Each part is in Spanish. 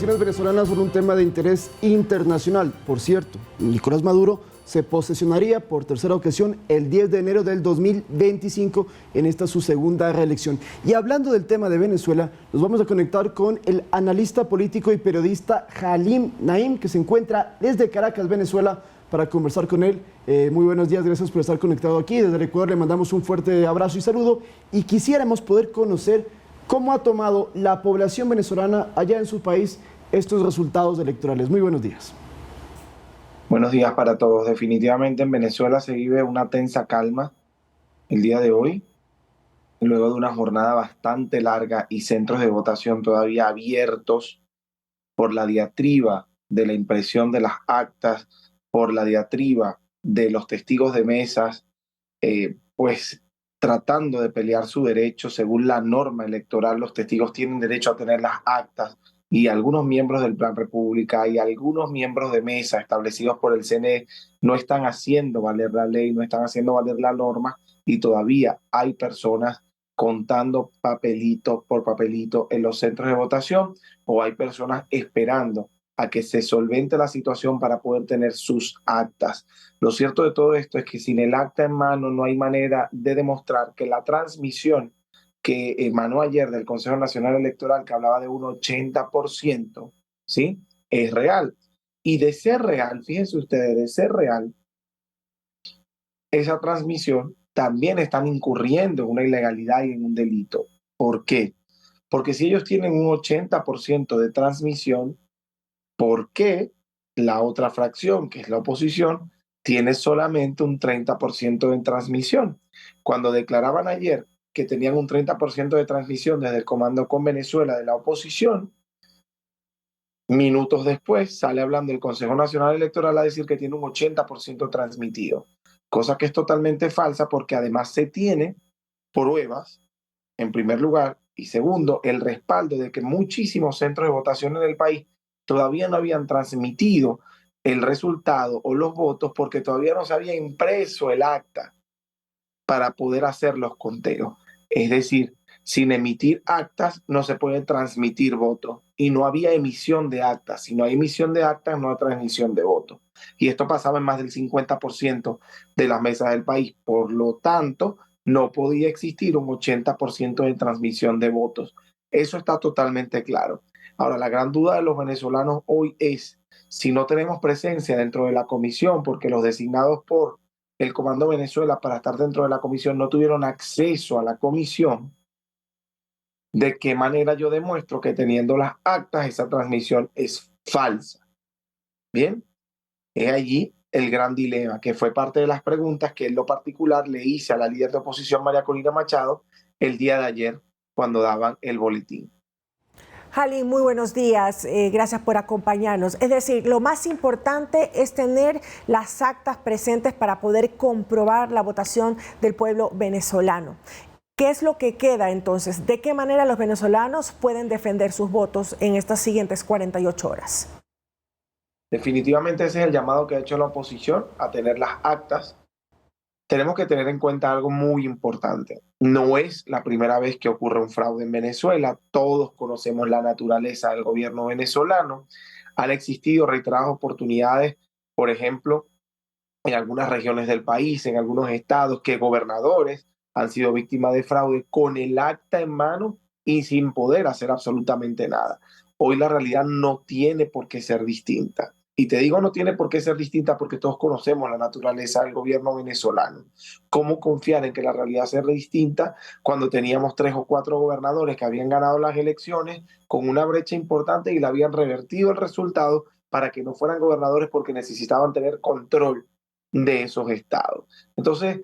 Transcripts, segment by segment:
elecciones venezolanas son un tema de interés internacional. Por cierto, Nicolás Maduro se posesionaría por tercera ocasión el 10 de enero del 2025 en esta su segunda reelección. Y hablando del tema de Venezuela, nos vamos a conectar con el analista político y periodista Halim Naim, que se encuentra desde Caracas, Venezuela, para conversar con él. Muy buenos días, gracias por estar conectado aquí. Desde el Ecuador le mandamos un fuerte abrazo y saludo, y quisiéramos poder conocer cómo ha tomado la población venezolana allá en su país estos resultados electorales. Muy buenos días. Buenos días para todos. Definitivamente en Venezuela se vive una tensa calma el día de hoy, luego de una jornada bastante larga y centros de votación todavía abiertos por la diatriba de la impresión de las actas, por la diatriba de los testigos de mesas, pues tratando de pelear su derecho. Según la norma electoral, los testigos tienen derecho a tener las actas, y algunos miembros del Plan República y algunos miembros de mesa establecidos por el CNE no están haciendo valer la ley, no están haciendo valer la norma, y todavía hay personas contando papelito por papelito en los centros de votación, o hay personas esperando a que se solvente la situación para poder tener sus actas. Lo cierto de todo esto es que sin el acta en mano no hay manera de demostrar que la transmisión que emanó ayer del Consejo Nacional Electoral, que hablaba de un 80%, ¿sí?, es real. Y de ser real, fíjense ustedes, de ser real, esa transmisión también están incurriendo en una ilegalidad y en un delito. ¿Por qué? Porque si ellos tienen un 80% de transmisión, ¿por qué la otra fracción, que es la oposición, tiene solamente un 30% de transmisión? Cuando declaraban ayer que tenían un 30% de transmisión desde el Comando con Venezuela de la oposición, minutos después sale hablando el Consejo Nacional Electoral a decir que tiene un 80% transmitido, cosa que es totalmente falsa, porque además se tiene pruebas, en primer lugar, y segundo, el respaldo de que muchísimos centros de votación en el país todavía no habían transmitido el resultado o los votos porque todavía no se había impreso el acta para poder hacer los conteos. Es decir, sin emitir actas no se puede transmitir votos, y no había emisión de actas. Si no hay emisión de actas, no hay transmisión de votos. Y esto pasaba en más del 50% de las mesas del país. Por lo tanto, no podía existir un 80% de transmisión de votos. Eso está totalmente claro. Ahora, la gran duda de los venezolanos hoy es si no tenemos presencia dentro de la comisión, porque los designados por el Comando Venezuela para estar dentro de la comisión no tuvieron acceso a la comisión. ¿De qué manera yo demuestro que teniendo las actas esa transmisión es falsa? Bien, es allí el gran dilema, que fue parte de las preguntas que en lo particular le hice a la líder de oposición, María Corina Machado, el día de ayer cuando daban el boletín. Halim, muy buenos días, gracias por acompañarnos. Es decir, lo más importante es tener las actas presentes para poder comprobar la votación del pueblo venezolano. ¿Qué es lo que queda entonces? ¿De qué manera los venezolanos pueden defender sus votos en estas siguientes 48 horas? Definitivamente ese es el llamado que ha hecho la oposición, a tener las actas. Tenemos que tener en cuenta algo muy importante. No es la primera vez que ocurre un fraude en Venezuela. Todos conocemos la naturaleza del gobierno venezolano. Han existido reiteradas oportunidades, por ejemplo, en algunas regiones del país, en algunos estados, que gobernadores han sido víctimas de fraude con el acta en mano y sin poder hacer absolutamente nada. Hoy la realidad no tiene por qué ser distinta. Y te digo no tiene por qué ser distinta porque todos conocemos la naturaleza del gobierno venezolano. ¿Cómo confiar en que la realidad sea distinta cuando teníamos 3 o 4 gobernadores que habían ganado las elecciones con una brecha importante y le habían revertido el resultado para que no fueran gobernadores porque necesitaban tener control de esos estados? Entonces,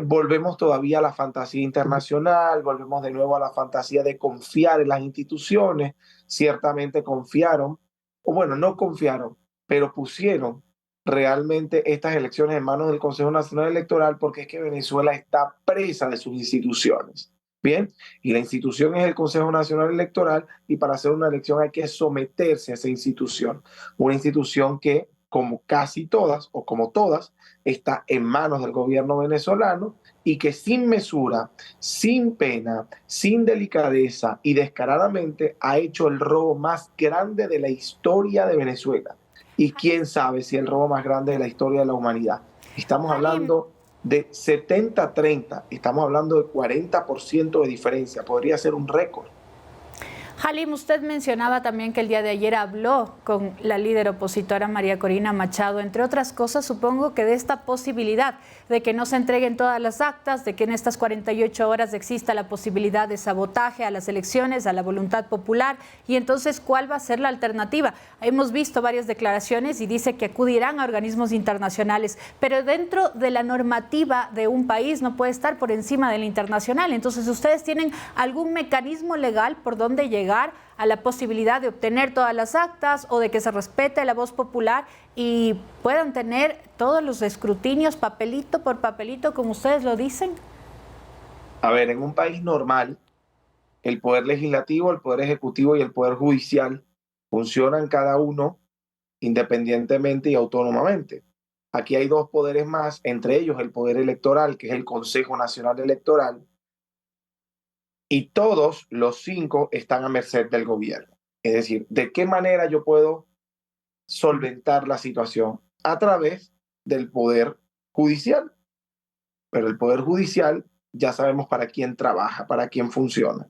volvemos todavía a la fantasía internacional, volvemos de nuevo a la fantasía de confiar en las instituciones. Ciertamente confiaron, o bueno, no confiaron, pero pusieron realmente estas elecciones en manos del Consejo Nacional Electoral, porque es que Venezuela está presa de sus instituciones. Bien, y la institución es el Consejo Nacional Electoral, y para hacer una elección hay que someterse a esa institución. Una institución que, como casi todas o como todas, está en manos del gobierno venezolano y que sin mesura, sin pena, sin delicadeza y descaradamente ha hecho el robo más grande de la historia de Venezuela. Y quién sabe si el robo más grande de la historia de la humanidad. Estamos hablando de 70-30, estamos hablando de 40% de diferencia, podría ser un récord. Halim, usted mencionaba también que el día de ayer habló con la líder opositora María Corina Machado, entre otras cosas, supongo que de esta posibilidad de que no se entreguen todas las actas, de que en estas 48 horas exista la posibilidad de sabotaje a las elecciones, a la voluntad popular, y entonces, ¿cuál va a ser la alternativa? Hemos visto varias declaraciones y dice que acudirán a organismos internacionales, pero dentro de la normativa de un país no puede estar por encima del internacional. Entonces, ¿ustedes tienen algún mecanismo legal por donde llegar a la posibilidad de obtener todas las actas o de que se respete la voz popular y puedan tener todos los escrutinios papelito por papelito, como ustedes lo dicen? A ver, en un país normal, el poder legislativo, el poder ejecutivo y el poder judicial funcionan cada uno independientemente y autónomamente. Aquí hay dos poderes más, entre ellos el poder electoral, que es el Consejo Nacional Electoral, y todos los 5 están a merced del gobierno. Es decir, ¿de qué manera yo puedo solventar la situación? A través del Poder Judicial. Pero el Poder Judicial ya sabemos para quién trabaja, para quién funciona.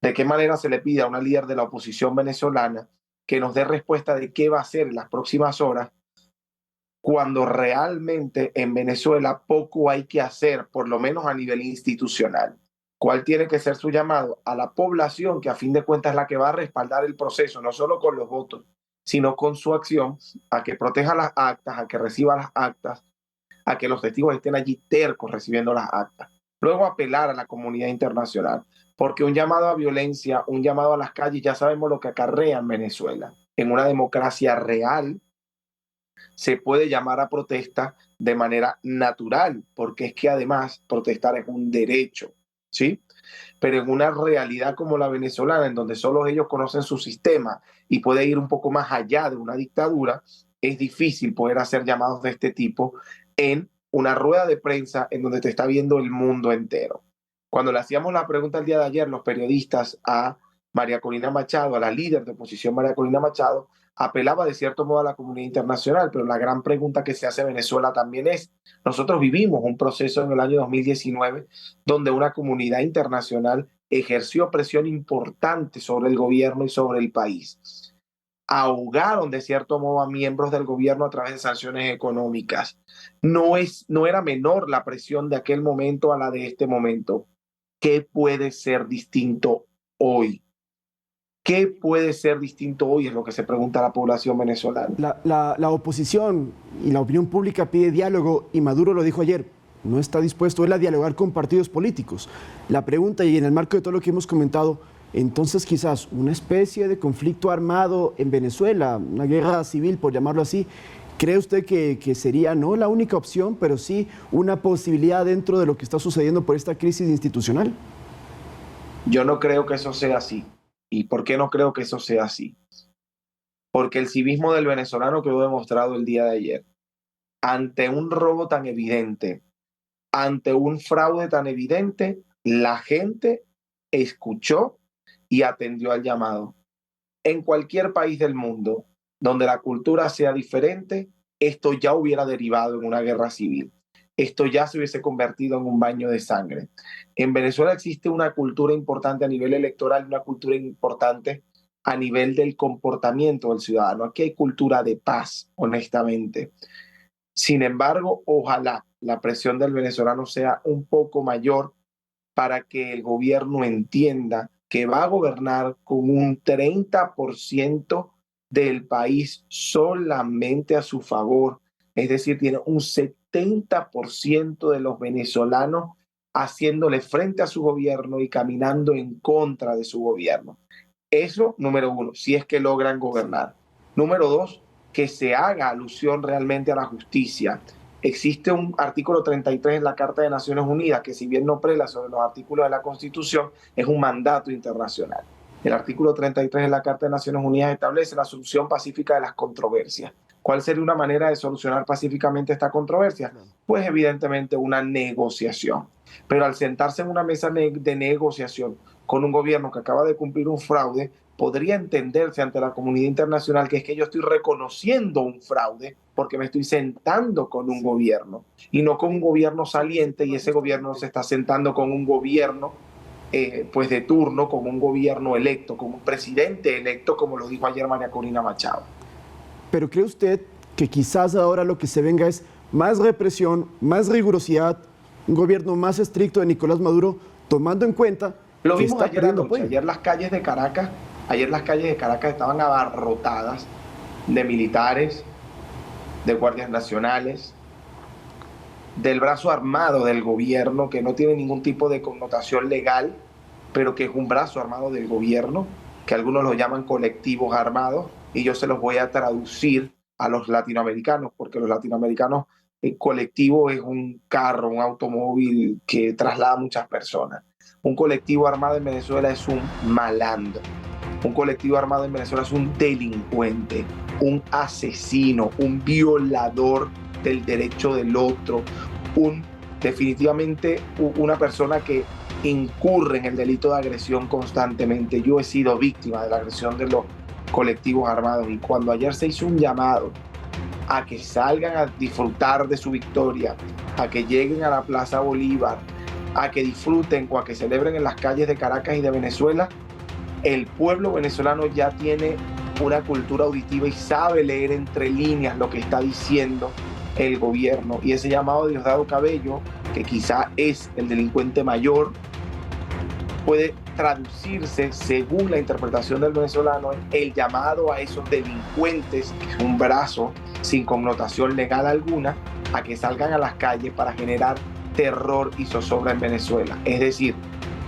¿De qué manera se le pide a una líder de la oposición venezolana que nos dé respuesta de qué va a hacer en las próximas horas, cuando realmente en Venezuela poco hay que hacer, por lo menos a nivel institucional? ¿Cuál tiene que ser su llamado? A la población, que a fin de cuentas es la que va a respaldar el proceso, no solo con los votos, sino con su acción, a que proteja las actas, a que reciba las actas, a que los testigos estén allí tercos recibiendo las actas. Luego apelar a la comunidad internacional, porque un llamado a violencia, un llamado a las calles, ya sabemos lo que acarrea en Venezuela. En una democracia real se puede llamar a protesta de manera natural, porque es que además protestar es un derecho, ¿sí? Pero en una realidad como la venezolana, en donde solo ellos conocen su sistema y puede ir un poco más allá de una dictadura, es difícil poder hacer llamados de este tipo en una rueda de prensa en donde te está viendo el mundo entero. Cuando le hacíamos la pregunta el día de ayer, los periodistas, a María Corina Machado, a la líder de oposición María Corina Machado, apelaba de cierto modo a la comunidad internacional, pero la gran pregunta que se hace Venezuela también es, nosotros vivimos un proceso en el año 2019 donde una comunidad internacional ejerció presión importante sobre el gobierno y sobre el país. Ahogaron de cierto modo a miembros del gobierno a través de sanciones económicas. No era menor la presión de aquel momento a la de este momento. ¿Qué puede ser distinto hoy? ¿Qué puede ser distinto hoy? Es lo que se pregunta a la población venezolana. La oposición y la opinión pública pide diálogo y Maduro lo dijo ayer, no está dispuesto él a dialogar con partidos políticos. La pregunta, y en el marco de todo lo que hemos comentado, entonces quizás una especie de conflicto armado en Venezuela, una guerra civil por llamarlo así, ¿cree usted que sería no la única opción, pero sí una posibilidad dentro de lo que está sucediendo por esta crisis institucional? Yo no creo que eso sea así. ¿Y por qué no creo que eso sea así? Porque el civismo del venezolano quedó demostrado el día de ayer. Ante un robo tan evidente, ante un fraude tan evidente, la gente escuchó y atendió al llamado. En cualquier país del mundo donde la cultura sea diferente, esto ya hubiera derivado en una guerra civil. Esto ya se hubiese convertido en un baño de sangre. En Venezuela existe una cultura importante a nivel electoral, una cultura importante a nivel del comportamiento del ciudadano. Aquí hay cultura de paz, honestamente. Sin embargo, ojalá la presión del venezolano sea un poco mayor para que el gobierno entienda que va a gobernar con un 30% del país solamente a su favor. Es decir, tiene un 70% de los venezolanos haciéndole frente a su gobierno y caminando en contra de su gobierno. Eso, número uno, si es que logran gobernar. Número dos, que se haga alusión realmente a la justicia. Existe un artículo 33 en la Carta de Naciones Unidas que, si bien no prela sobre los artículos de la Constitución, es un mandato internacional. El artículo 33 de la Carta de Naciones Unidas establece la solución pacífica de las controversias. ¿Cuál sería una manera de solucionar pacíficamente esta controversia? Pues evidentemente una negociación. Pero al sentarse en una mesa de negociación con un gobierno que acaba de cumplir un fraude, podría entenderse ante la comunidad internacional que es que yo estoy reconociendo un fraude porque me estoy sentando con un gobierno y no con un gobierno saliente, y ese gobierno se está sentando con un gobierno pues de turno, con un gobierno electo, con un presidente electo, como lo dijo ayer María Corina Machado. ¿Pero cree usted que quizás ahora lo que se venga es más represión, más rigurosidad, un gobierno más estricto de Nicolás Maduro, tomando en cuenta lo que vimos está ayer perdiendo anoche? apoyo? Ayer las calles de Caracas estaban abarrotadas de militares, de guardias nacionales, del brazo armado del gobierno, que no tiene ningún tipo de connotación legal, pero que es un brazo armado del gobierno, que algunos lo llaman colectivos armados, y yo se los voy a traducir a los latinoamericanos, porque los latinoamericanos, el colectivo es un carro, un automóvil que traslada a muchas personas. Un colectivo armado en Venezuela es un malandro. Un colectivo armado en Venezuela es un delincuente, un asesino, un violador del derecho del otro, definitivamente una persona que incurre en el delito de agresión constantemente. Yo he sido víctima de la agresión de los colectivos armados, y cuando ayer se hizo un llamado a que salgan a disfrutar de su victoria, a que lleguen a la Plaza Bolívar, a que disfruten o a que celebren en las calles de Caracas y de Venezuela, el pueblo venezolano ya tiene una cultura auditiva y sabe leer entre líneas lo que está diciendo el gobierno, y ese llamado de Diosdado Cabello, que quizá es el delincuente mayor, puede traducirse, según la interpretación del venezolano, el llamado a esos delincuentes, que es un brazo sin connotación legal alguna, a que salgan a las calles para generar terror y zozobra en Venezuela. Es decir,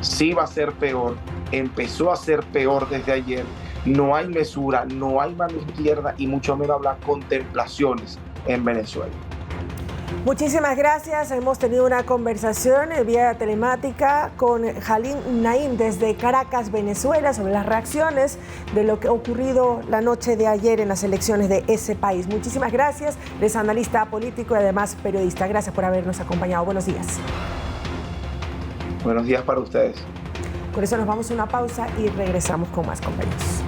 sí va a ser peor, empezó a ser peor desde ayer, no hay mesura, no hay mano izquierda y mucho menos hablar contemplaciones en Venezuela. Muchísimas gracias. Hemos tenido una conversación vía telemática con Halim Naim desde Caracas, Venezuela, sobre las reacciones de lo que ha ocurrido la noche de ayer en las elecciones de ese país. Muchísimas gracias. Es analista político y además periodista. Gracias por habernos acompañado. Buenos días. Buenos días para ustedes. Por eso nos vamos a una pausa y regresamos con más, compañeros.